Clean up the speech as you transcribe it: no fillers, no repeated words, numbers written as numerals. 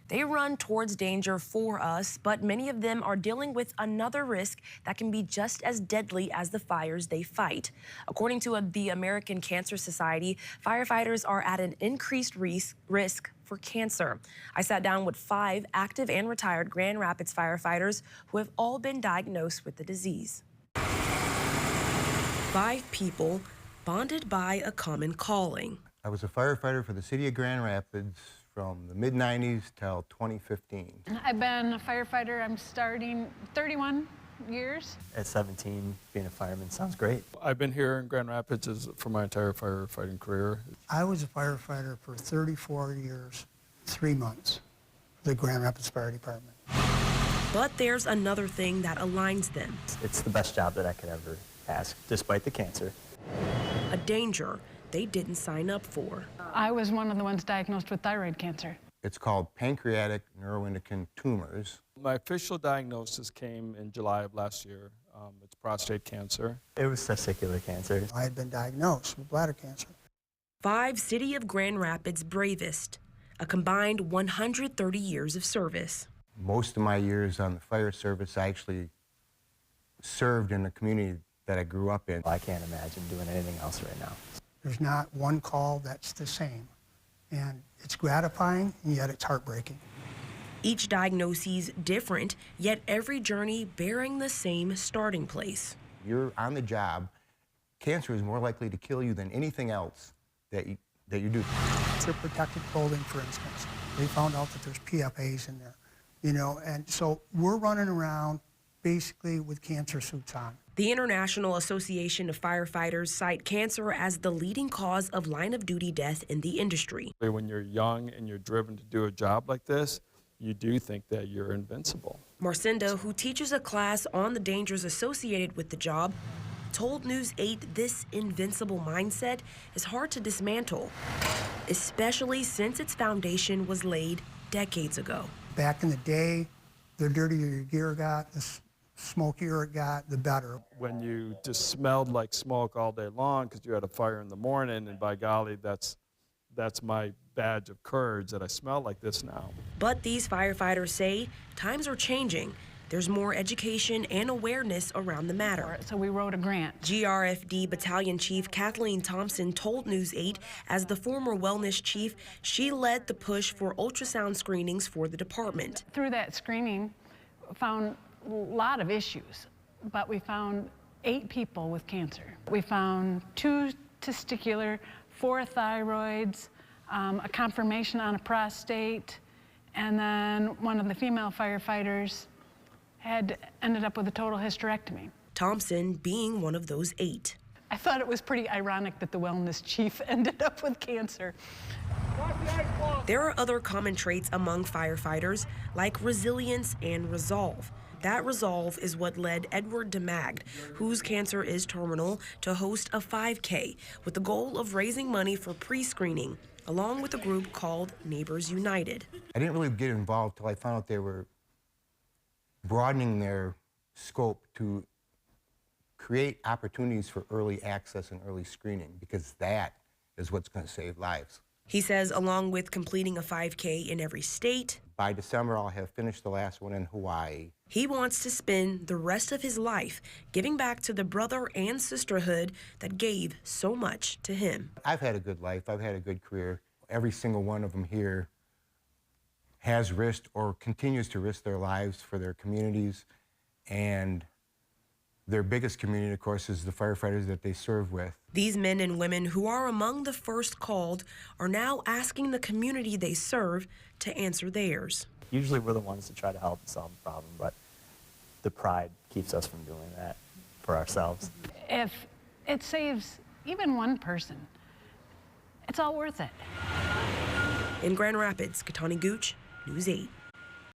They run towards danger for us, but many of them are dealing with another risk that can be just as deadly as the fires they fight. According to the American Cancer Society, firefighters are at an increased risk for cancer. I sat down with 5 active and retired Grand Rapids firefighters who have all been diagnosed with the disease. 5 people bonded by a common calling. I was a firefighter for the city of Grand Rapids from the mid-90s till 2015. I've been a firefighter, I'm starting 31 years. At 17, being a fireman sounds great. I've been here in Grand Rapids for my entire firefighting career. I was a firefighter for 34 years, 3 months, for the Grand Rapids Fire Department. But there's another thing that aligns them. It's the best job that I could ever ask, despite the cancer. A danger they didn't sign up for. I was one of the ones diagnosed with thyroid cancer. It's called pancreatic neuroendocrine tumors. My official diagnosis came in July of last year. It's prostate cancer. It was testicular cancer. I had been diagnosed with bladder cancer. 5 City of Grand Rapids bravest, a combined 130 years of service. Most of my years on the fire service, I actually served in the community that I grew up in. I can't imagine doing anything else right now. There's not one call that's the same. And it's gratifying, and yet it's heartbreaking. Each diagnosis different, yet every journey bearing the same starting place. You're on the job. Cancer is more likely to kill you than anything else that you do. It's a protected clothing, for instance. They found out that there's PFAs in there, you know, and so we're running around basically with cancer suits on. The International Association of Firefighters cite cancer as the leading cause of line-of-duty death in the industry. When you're young and you're driven to do a job like this, you do think that you're invincible. Marcinda, who teaches a class on the dangers associated with the job, told News 8 this invincible mindset is hard to dismantle, especially since its foundation was laid decades ago. Back in the day, the dirtier your gear got, the smokier it got, the better. When you just smelled like smoke all day long because you had a fire in the morning, and by golly, that's my badge of courage that I smell like this now. But these firefighters say times are changing. There's more education and awareness around the matter. So we wrote a grant. GRFD Battalion Chief Kathleen Thompson told News 8 as the former wellness chief, she led the push for ultrasound screenings for the department. Through that screening, found a lot of issues, but we found 8 people with cancer. We found 2 testicular, 4 thyroids, a confirmation on a prostate, and then one of the female firefighters had ended up with a total hysterectomy. Thompson being one of those 8. I thought it was pretty ironic that the wellness chief ended up with cancer. There are other common traits among firefighters, like resilience and resolve. That resolve is what led Edward DeMagd, whose cancer is terminal, to host a 5K with the goal of raising money for pre-screening, along with a group called Neighbors United. I didn't really get involved till I found out they were broadening their scope to create opportunities for early access and early screening, because that is what's going to save lives. He says along with completing a 5K in every state, by December I'll have finished the last one in Hawaii. He wants to spend the rest of his life giving back to the brother and sisterhood that gave so much to him. I've had a good life. I've had a good career. Every single one of them here has risked or continues to risk their lives for their communities, and their biggest community, of course, is the firefighters that they serve with. These men and women who are among the first called are now asking the community they serve to answer theirs. Usually we're the ones that try to help solve the problem, but the pride keeps us from doing that for ourselves. If it saves even one person, it's all worth it. In Grand Rapids, Katani Gooch, News 8.